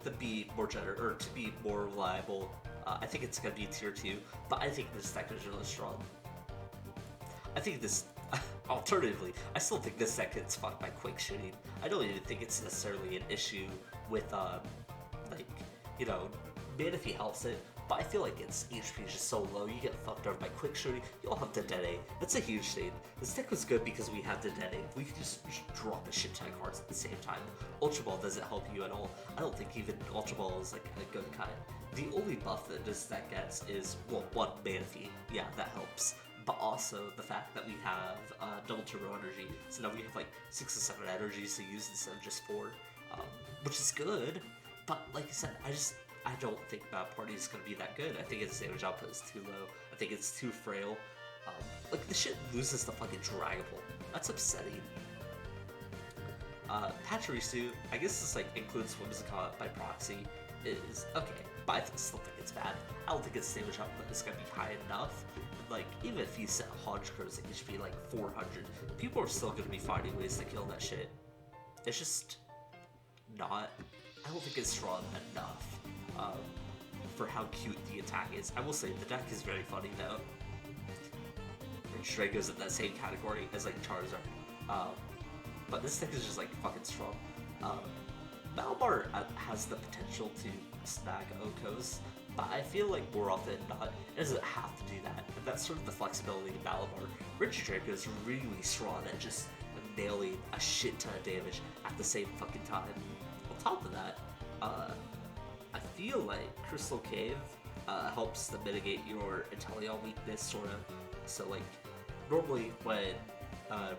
to be more generous, or to be more reliable, I think it's gonna be tier 2, but I think this deck is really strong. I think this, alternatively, I still think this deck gets fucked by quick shooting. I don't even think it's necessarily an issue with, like, you know, Manaphy helps it, but I feel like its HP is just so low, you get fucked over by quick shooting, you'll have Dedenne. That's a huge thing. This deck was good because we have Dedenne. We could just drop a shit ton of cards at the same time. Ultra Ball doesn't help you at all. I don't think even Ultra Ball is like a good cut. The only buff that this deck gets is, well, one, Manaphy. Yeah, that helps. But also the fact that we have double turbo energy. So now we have like 6 or 7 energies to use instead of just 4, which is good. But like I said, I don't think Mad Party is going to be that good. I think its damage output is too low. I think it's too frail. Like, the shit loses the fucking Dragon Ball. That's upsetting. Pachirisu, I guess this, like, includes Whimsicott by proxy, is okay, but I still think it's bad. I don't think its damage output is going to be high enough. Like, even if you set Hodgecrows at HP, like, 400, people are still going to be finding ways to kill that shit. It's just not... I don't think it's strong enough. For how cute the attack is. I will say, the deck is very funny though. And Draco's in that same category as like Charizard. But this deck is just like fucking strong. Malamar has the potential to snag Okos, but I feel like more often than not, it doesn't have to do that. And that's sort of the flexibility of Malamar. Regidrago is really strong at just nailing a shit ton of damage at the same fucking time. On top of that, I feel like Crystal Cave helps to mitigate your Inteleon weakness, sort of. So, like, normally when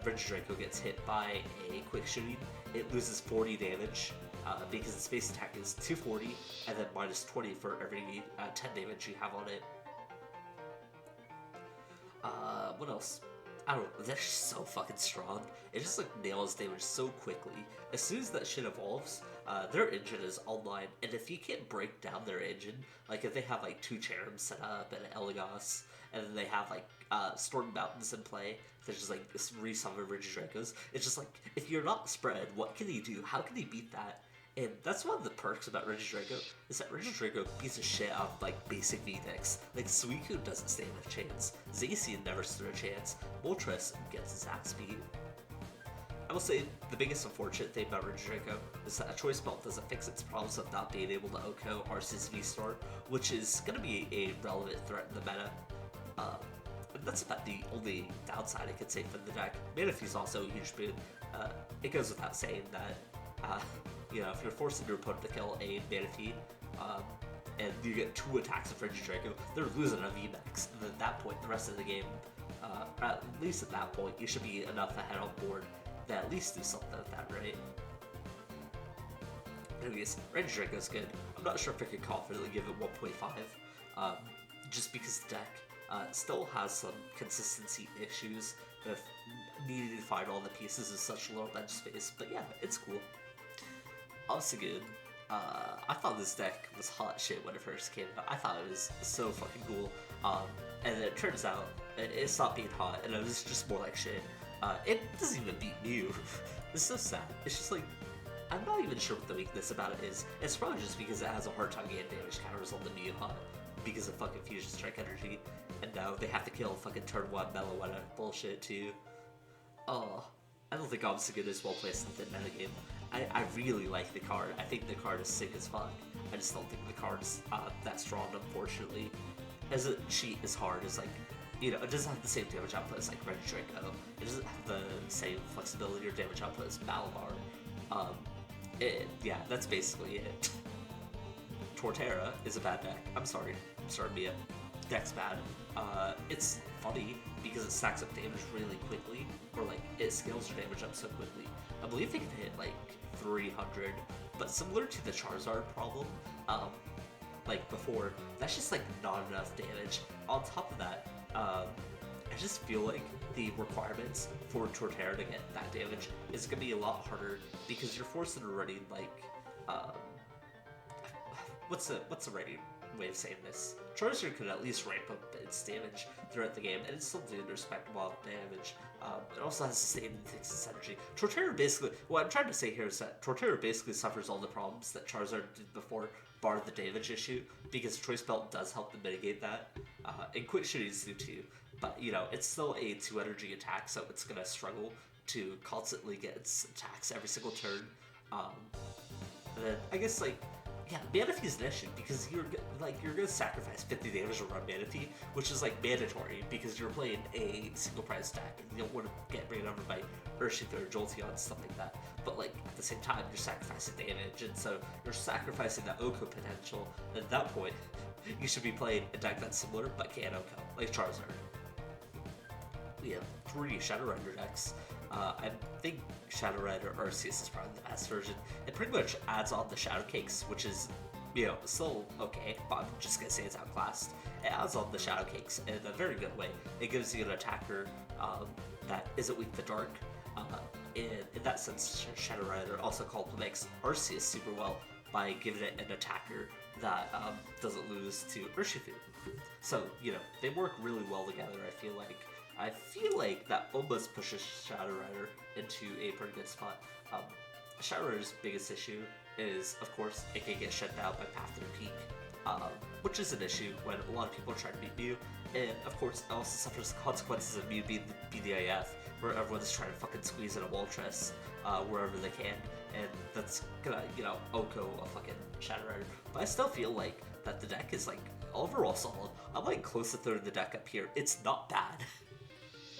Regidrago gets hit by a quick shooting, it loses 40 damage because its base attack is 240 and then minus 20 for every 10 damage you have on it. What else? I don't know, they're just so fucking strong. It just like nails damage so quickly. As soon as that shit evolves, their engine is online, and if you can't break down their engine, like if they have like 2 Cherums set up and an Elagos, and then they have like Storm Mountains in play, there's just like this resummon Regidragos, it's just like, if you're not spread, what can he do? How can he beat that? And that's one of the perks about Regidrago, is that Regidrago beats the shit out of, like, basic V-decks. Like, Suicune doesn't stand a chance, Zacian never stood a chance, Moltres gets his ass beat. I will say, the biggest unfortunate thing about Regidrago is that a Choice Belt doesn't fix its problems of not being able to OHKO Arceus V-Star, which is going to be a relevant threat in the meta. And that's about the only downside I could say for the deck. Manaphy's also a huge boon. It goes without saying that you know, if you're forcing your opponent to kill a Manaphy, and you get 2 attacks of Regidrago, they're losing a VMAX. And at that point, the rest of the game, at least at that point, you should be enough ahead on board to at least do something with that, right? Anyways, Regidrago's good. I'm not sure if I could confidently give it 1.5, just because the deck still has some consistency issues with needing to find all the pieces in such little bench space, but yeah, it's cool. Also good. I thought this deck was hot shit when it first came out. I thought it was so fucking cool. And it turns out it stopped being hot, and it was just more like shit. It doesn't even beat Mew. It's so sad. It's just like, I'm not even sure what the weakness about it is. It's probably just because it has a hard time getting damage counters on the Mew hot because of fucking Fusion Strike energy, and now they have to kill fucking turn 1 Meloetta bullshit too. Oh, I don't think Obstagoon is well placed in the metagame. I really like the card. I think the card is sick as fuck. I just don't think the card's that strong, unfortunately. As a cheat as hard as like, you know, it doesn't have the same damage output as like Red Draco. It doesn't have the same flexibility or damage output as Malabar. Yeah, that's basically it. Torterra is a bad deck. I'm sorry, Mia. Deck's bad. It's funny because it stacks up damage really quickly, or like it scales your damage up so quickly. I believe they can hit like 300, but similar to the Charizard problem, like before, that's just like not enough damage. On top of that, I just feel like the requirements for Torterra to get that damage is gonna be a lot harder because you're forced into running like, what's the right way of saying this? Charizard could at least ramp up its damage throughout the game, and it's still doing a respectable amount of damage. It also has sustained and takes its energy. Torterra basically, what I'm trying to say here is that Torterra basically suffers all the problems that Charizard did before, bar the damage issue, because Choice Belt does help to mitigate that, and Quick Shitties do too. But, you know, it's still a 2 energy attack, so it's gonna struggle to constantly get its attacks every single turn. And then, I guess, like, yeah, Manaphy is an issue because you're gonna sacrifice 50 damage to run Manaphy, which is like mandatory because you're playing a single prize deck and you don't want to get ran over by Urshifu or Jolteon and stuff like that. But like at the same time, you're sacrificing damage, and so you're sacrificing that Oko potential. And at that point, you should be playing a deck that's similar but can't Oko, like Charizard. We have 3 Shadow Rider decks. I think Shadow Rider Arceus is probably the best version. It pretty much adds on the Shadow Cakes, which is, you know, still okay, but I'm just gonna say it's outclassed. It adds on the Shadow Cakes in a very good way. It gives you an attacker that isn't weak to dark. In that sense, Shadow Rider also complements Arceus super well by giving it an attacker that doesn't lose to Urshifu. So, you know, they work really well together, I feel like. I feel like that almost pushes Shadow Rider into a pretty good spot. Shadow Rider's biggest issue is, of course, it can get shut down by Path to the Peak, which is an issue when a lot of people are trying to beat Mew, and of course it also suffers the consequences of Mew being the BDIF, where everyone's trying to fucking squeeze in a Moltres wherever they can, and that's gonna, you know, Oko a fucking Shadow Rider. But I still feel like that the deck is like overall solid. I'm like close to third the deck up here. It's not bad.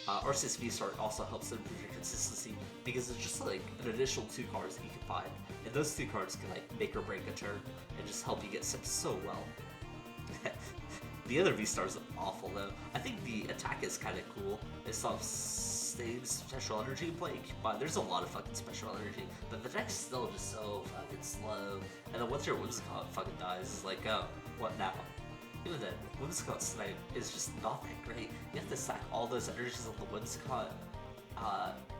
Arceus V-Star also helps improve your consistency because it's just like an additional 2 cards that you can find, and those 2 cards can like make or break a turn and just help you get sipped so well. The other V-Stars are awful though. I think the attack is kind of cool. It saves special energy in play, but there's a lot of fucking special energy, but the deck's still just so fucking slow. And then once your Whimsicott fucking dies, it's like, oh, what now? Even then, Whimsicott Snipe is just not that great. You have to stack all those energies on the Whimsicott.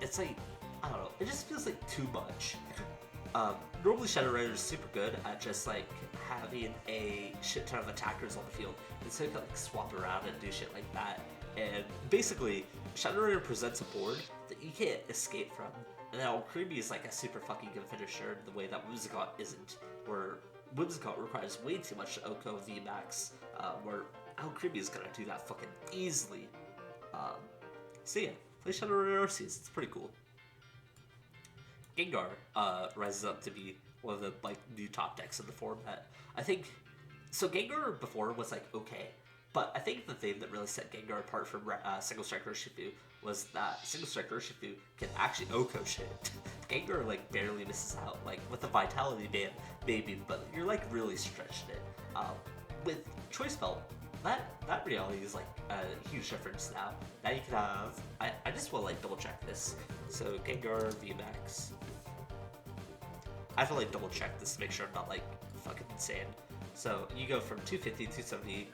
It's like, I don't know, it just feels like too much. Normally Shadow Rider is super good at just like having a shit ton of attackers on the field, and so you can like swap around and do shit like that. And basically, Shadow Rider presents a board that you can't escape from. And now Creamy is like a super fucking good finisher the way that Whimsicott isn't, where Whimsicott requires way too much Oko VMAX, where Creamy is gonna do that fucking easily. So yeah, play Shadow Rider Arceus, it's pretty cool. Gengar rises up to be one of the like new top decks in the format. I think so. Gengar before was like okay, but I think the thing that really set Gengar apart from Single Strike Urshifu was that Single Strike Urshifu can actually Oko shit. Gengar like barely misses out, like with the Vitality Band maybe, but you're like really stretching it. With Choice Belt, that reality is like a huge difference now. Now you can have, I just want to like double check this. So Gengar VMAX. I have to like double check this to make sure I'm not like fucking insane. So you go from 250, 270,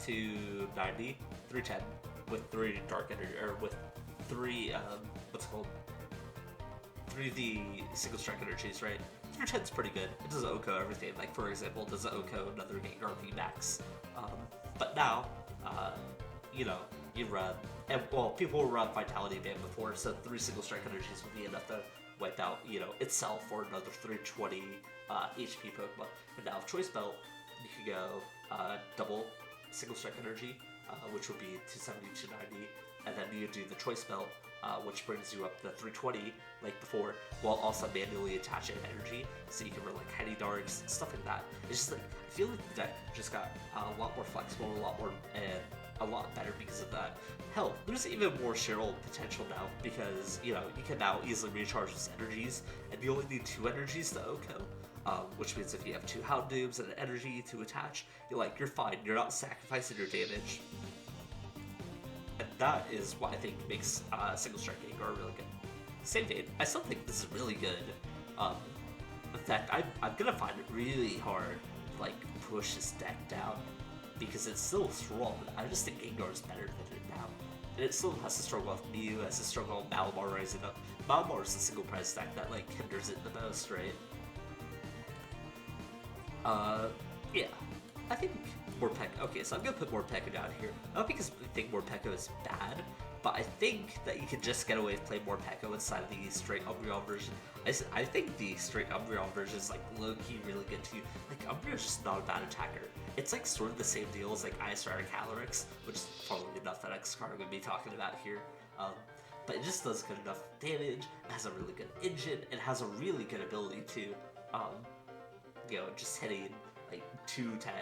290, 310 with 3 Dark Energy, or with 3, what's it called? 3 of the Single Strike Energies, right? 310's pretty good. It doesn't Oko everything. Like, for example, it doesn't Oko another Gengar VMAX. But now, you know, you run, and well, people run Vitality Band before, so 3 Single Strike Energies would be enough to wipe out, you know, itself or another 320 HP Pokemon. But now with Choice Belt, you could go double single strike energy, which would be 270, 290, and then you do the choice belt, which brings you up to 320 like before, while also manually attaching energy, so you can run like heady darks, stuff like that. It's just like, I feel like the deck just got a lot more flexible, a lot more, and a lot better because of that. Hell, there's even more Cheryl potential now, because, you know, you can now easily recharge his energies, and you only need 2 energies to Oko. Which means if you have 2 Houndoobs and an energy to attach, you're fine, you're not sacrificing your damage. And that is what I think makes Single Strike Gengar really good. Same vein, I still think this is really good. In fact, I'm gonna find it really hard to like push this deck down, because it's still strong. I just think Gengar is better than it now. And it still has to struggle with Mew, has to struggle with Malamar rising up. Malamar is the single prize deck that like hinders it the most, right? Yeah. I think Morpeko. Okay, so I'm gonna put Morpeko down here. Not because I think Morpeko is bad, but I think that you can just get away with playing Morpeko inside of the straight Umbreon version. I think the straight Umbreon version is like low-key really good too. Like, Umbreon's just not a bad attacker. It's like sort of the same deal as like Ice Rider Calyrex, which is probably enough that X card I'm gonna be talking about here. But it just does good enough damage, it has a really good engine, it has a really good ability to, you know, just hitting like 210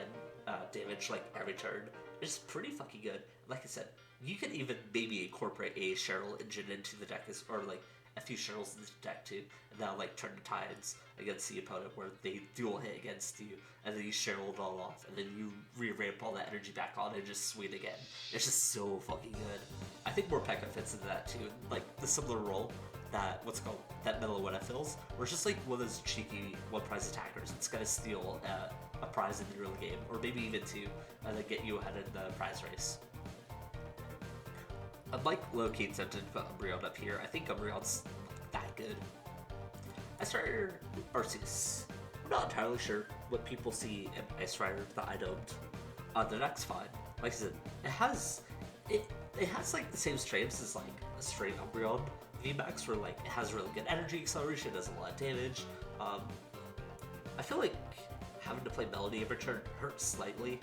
damage like every turn. It's pretty fucking good. Like I said, you can even maybe incorporate a Cheryl engine into the deck, or like a few Cheryls in the deck too, and now like turn the tides against the opponent where they dual hit against you, and then you Cheryl it all off, and then you re-ramp all that energy back on and just swing again. It's just so fucking good. I think Morpeko fits into that too, like the similar role that that Meloetta fills, where it's just like one of those cheeky one prize attackers. It's gonna steal a prize in the early game, or maybe even 2, and then get you ahead in the prize race. I'm like low-key tempted to put Umbreon up here. I think Umbreon's that good. I started Arceus. I'm not entirely sure what people see in Ice Rider that I don't. The deck's fine. Like I said, it has like the same strengths as like a straight Umbreon VMAX, where like it has really good energy acceleration, does a lot of damage. I feel like having to play Melody every turn hurts slightly.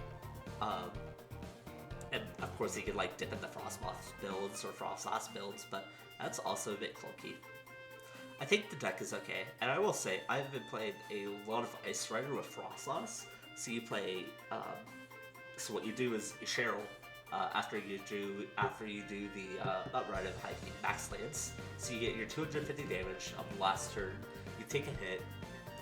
And of course you can like dip in the Frostmoth builds or Frostlass builds, but that's also a bit clunky. I think the deck is okay, and I will say I've been playing a lot of Ice Rider with Frostlass. So you play, so what you do is you Cheryl after you do the upright of hiking Max Lance. So you get your 250 damage on the last turn. You take a hit,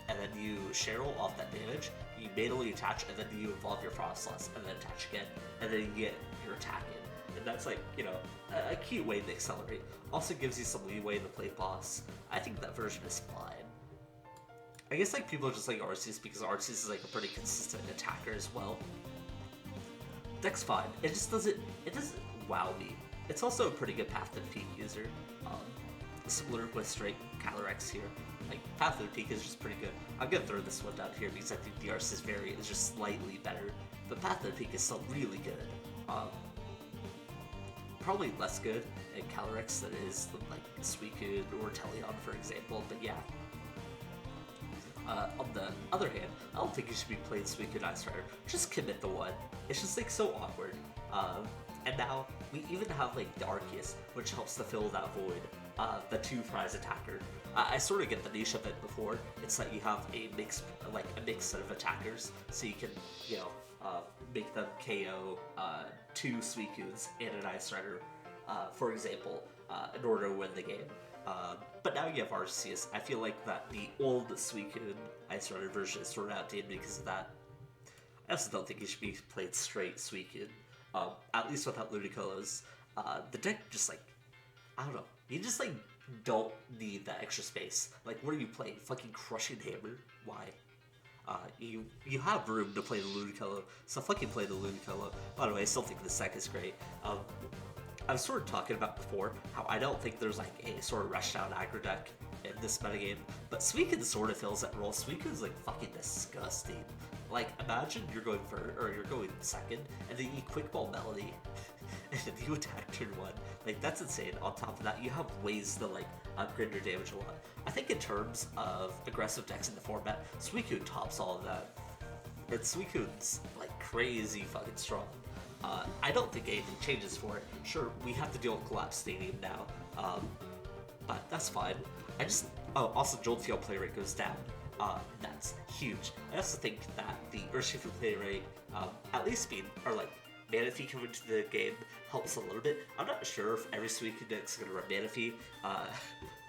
and then you Cheryl off that damage. You manually attach, and then you evolve your Frostlass, and then attach again, and then you get your attack in. And that's like, you know, a cute way to accelerate. Also gives you some leeway to play boss. I think that version is fine. I guess like people just like Arceus because Arceus is like a pretty consistent attacker as well. Deck's fine. It doesn't wow me. It's also a pretty good Path to the Peak user. Similar with straight Calyrex here. Like, Path to the Peak is just pretty good. I'm gonna throw this one down here because I think the Arceus variant is just slightly better. But Path to the Peak is still really good. Probably less good in Calyrex than it is like Suicune or Teleon, for example, but yeah. On the other hand, I don't think you should be playing Suicune Ice Rider. Just commit the one. It's just like so awkward. And now we even have like the Arceus, which helps to fill that void. The 2 prize attacker. I sort of get the niche of it before. It's that you have a mixed set of attackers, so you can, you know, make them KO 2 Suicunes and an Ice Rider, for example, in order to win the game. But now you have Arceus. I feel like that the old Suicune Ice Rider version is sort of outdated because of that. I also don't think you should be playing straight Suicune, at least without Ludicolo's. The deck just like, I don't know, you just like don't need that extra space. Like, what are you playing? Fucking Crushing Hammer? Why? You have room to play the Ludicolo, so fucking play the Ludicolo. By the way, I still think this deck is great. I was sort of talking about before how I don't think there's like a sort of rushdown aggro deck in this metagame, but Suicune sort of fills that role. Suicune's like fucking disgusting. Like, imagine you're going second, and then you Quick Ball Melody, and then you attack turn 1. Like, that's insane. On top of that, you have ways to like upgrade your damage a lot. I think in terms of aggressive decks in the format, Suicune tops all of that. And Suicune's like crazy fucking strong. I don't think anything changes for it. Sure, we have to deal with Collapse Stadium now, but that's fine. I just also Jolteon play rate goes down. That's huge. I also think that the Urshifu play rate, at least speed, or like Manaphy coming to the game helps a little bit. I'm not sure if every Suicune deck is going to run Manaphy.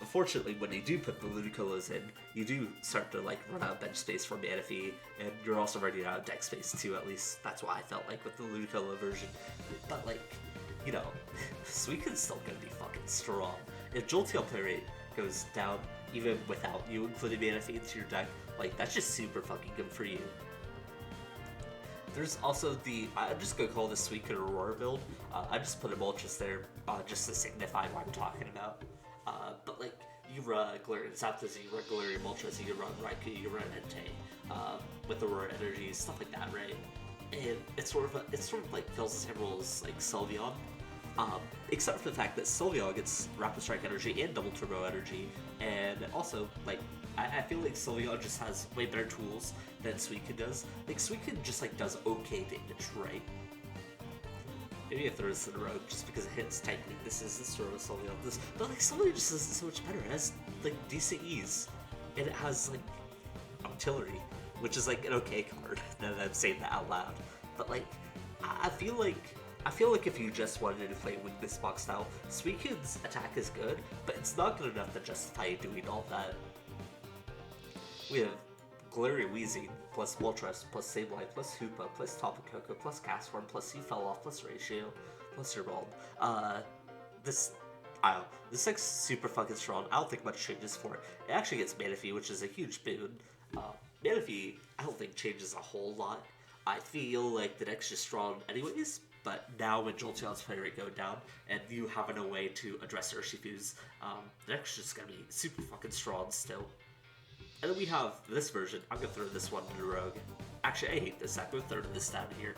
Unfortunately, when you do put the Ludicolos in, you do start to like run out of bench space for Manaphy, and you're also running out of deck space too. At least that's what I felt like with the Ludicolo version. But like, you know, Suicune's still going to be fucking strong. If Jolteon play rate goes down, even without you including Manaphy into your deck, like that's just super fucking good for you. There's also the, I'm just going to call this Suicune Aurora build. I just put a Moltres there just to signify what I'm talking about. But like, you run Galarian Zapdos, you run Galarian Moltres, you run Raikou, you run Entei, with Aurora Energy, stuff like that, right? And it's sort of like fills the same role as like Sylveon. Except for the fact that Sylveon gets Rapid Strike Energy and Double Turbo Energy, and also, like, I feel like Sylveon just has way better tools than Suicune does. Like, Suicune just, like, does okay damage, right? Maybe I throw this in a row just because it hits type weaknesses, this sort of Sylveon, but, like, Sylveon just does it so much better. It has, like, decent ease, and it has, like, Artillery, which is, like, an okay card, now that I'm saying that out loud. But, like, I feel like if you just wanted to play weakness box style, Suicune's attack is good, but it's not good enough to justify doing all that. We have Galarian Weezing, plus Moltres, plus Sableye, plus Hoopa, plus Tapu Koko, plus Castform, plus Seafell, plus Ratio, plus Herald. This deck's super fucking strong. I don't think much changes for it. It actually gets Manaphy, which is a huge boon. Manaphy, I don't think changes a whole lot. I feel like the deck's just strong anyways, but now when Jolteon's play rate go down, and you having a way to address Urshifu's, the deck's just gonna be super fucking strong still. And then we have this version. I'm gonna throw this one to the Rogue. Actually, I hate this. I'm gonna throw this down here.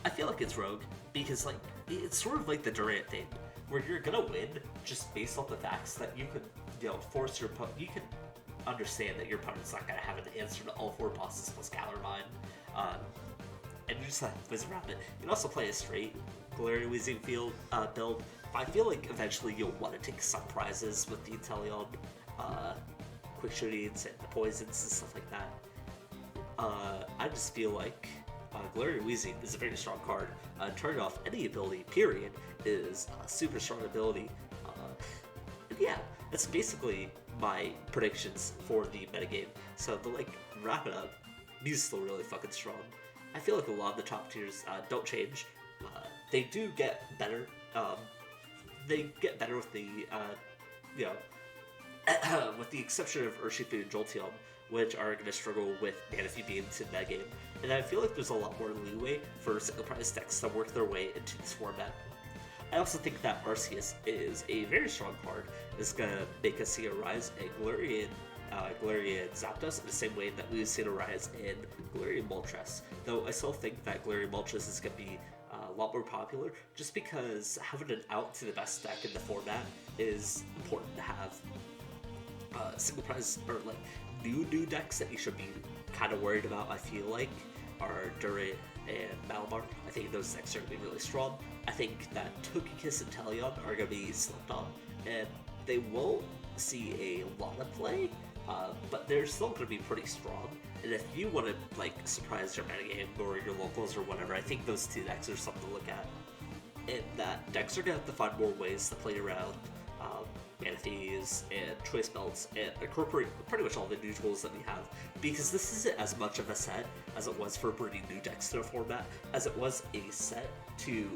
I feel like it's Rogue because, like, it's sort of like the Durant thing, where you're gonna win just based off the facts that you can, you know, force your opponent. You can understand that your opponent's not gonna have an answer to all 4 bosses plus Galar Mine, and you just have to whiz around it. You can also play a straight Galarian Weezing field build. I feel like eventually you'll want to take some prizes with the Inteleon, Quick Shootings, and the Poisons and stuff like that. I just feel like Galarian Weezing is a very strong card. Turning off any ability, period, is a super strong ability. And yeah, that's basically my predictions for the metagame. So to like wrap it up, Mew's still really fucking strong. I feel like a lot of the top tiers don't change. They do get better. They get better with the, you know, with the exception of Urshifu and Jolteon, which are going to struggle with Manaphy being in metagame. And I feel like there's a lot more leeway for single prize decks to work their way into this format. I also think that Arceus is a very strong card. It's going to make us see a rise in Galarian Zapdos in the same way that we've seen a rise in Galarian Moltres. Though I still think that Galarian Moltres is going to be a lot more popular, just because having an out to the best deck in the format is important to have. Single prize, or like new decks that you should be kind of worried about, I feel like, are Durant and Malamar. I think those decks are going to be really strong. I think that Togekiss and Teleon are going to be slept on, and they won't see a lot of play, but they're still going to be pretty strong. And if you want to like surprise your metagame or your locals or whatever, I think those 2 decks are something to look at. And that decks are going to have to find more ways to play around Manaphys and Choice Belts and incorporate pretty much all the new tools that we have, because this isn't as much of a set as it was for bringing new decks to the format as it was a set to,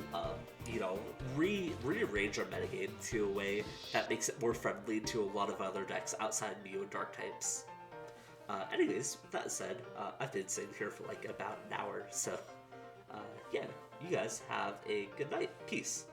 you know, rearrange our metagame to a way that makes it more friendly to a lot of other decks outside Mew and Dark types. Anyways, with that said, I've been sitting here for like about an hour, so yeah, you guys have a good night. Peace.